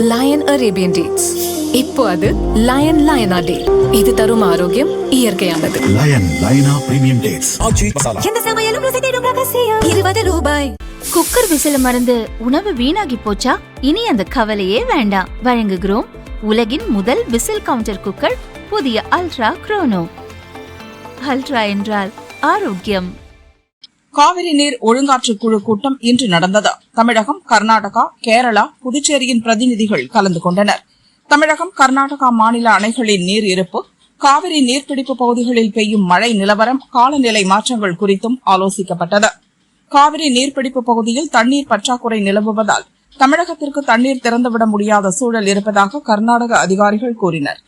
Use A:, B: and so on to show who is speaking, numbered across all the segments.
A: Line Arabian dates. இப்போ அது line லயனா டே. இது தரும் ஆரோக்கியம் இயற்கையானது.
B: லயன் லயனா பிரீமியம் டேட்ஸ்.
C: எந்த சமையலும் ருசி தேடும் ரகசியம். 20 ரூபாய்.
D: குக்கர் விசில மறந்து உணவு வீணாகி போச்சா? இனி அந்த கவலையே வேண்டாம். வழங்குகிறோம் உலகின் முதல் விசில் கவுண்டர் குக்கர், புதிய அல்ட்ரா குரோனோ. அல்ட்ரா என்றால் ஆரோக்கியம்.
E: காவிரி நீர் ஒழுங்காற்று குழு கூட்டம் இன்று நடந்தது. தமிழகம், கர்நாடகா, கேரளா, புதுச்சேரியின் பிரதிநிதிகள் கலந்து கொண்டனர். தமிழகம், கர்நாடகா மாநில அணைகளின் நீர் இருப்பு, காவிரி நீர்பிடிப்பு பகுதிகளில் பெய்யும் மழை நிலவரம், காலநிலை மாற்றங்கள் குறித்தும் ஆலோசிக்கப்பட்டது. காவிரி நீர்பிடிப்பு பகுதியில் தண்ணீர் பற்றாக்குறை நிலவுவதால் தமிழகத்திற்கு தண்ணீர் திறந்துவிட முடியாத சூழல் இருப்பதாக கர்நாடக அதிகாரிகள் கூறினர்.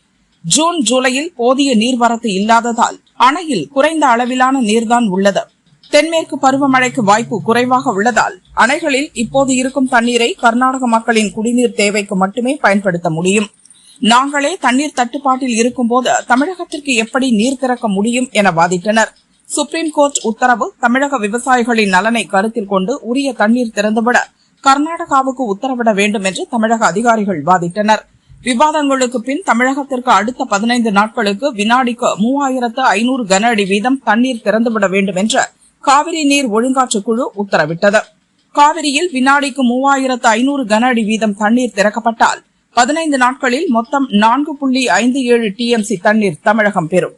E: ஜூன், ஜூலையில் போதிய நீர்வரத்து இல்லாததால் அணையில் குறைந்த அளவிலான நீர்தான் உள்ளது. தென்மேற்கு பருவமழைக்கு வாய்ப்பு குறைவாக உள்ளதால் அணைகளில் இப்போது இருக்கும் தண்ணீரை கர்நாடக மக்களின் குடிநீர் தேவைக்கு மட்டுமே பயன்படுத்த முடியும். நாங்களே தண்ணீர் தட்டுப்பாட்டில் இருக்கும்போது தமிழகத்திற்கு எப்படி நீர் திறக்க முடியும் என வாதிட்டனர். சுப்ரீம் கோர்ட் உத்தரவு தமிழக விவசாயிகளின் நலனை கருத்தில் கொண்டு உரிய தண்ணீர் திறந்துவிட கர்நாடகாவுக்கு உத்தரவிட வேண்டும் என்று தமிழக அதிகாரிகள் வாதிட்டனர். விவாதங்களுக்கு பின் தமிழகத்திற்கு அடுத்த 15 நாட்களுக்கு வினாடிக்கு 3500 கன அடி வீதம் தண்ணீர் திறந்துவிட வேண்டும் என்று காவிரி நீர் ஒழுங்காற்று குழு உத்தரவிட்டது. காவிரியில் வினாடிக்கு 3500 கன அடி வீதம் தண்ணீர் திறக்கப்பட்டால் 15 நாட்களில் மொத்தம் 4.57 TMC தண்ணீர் தமிழகம் பெறும்.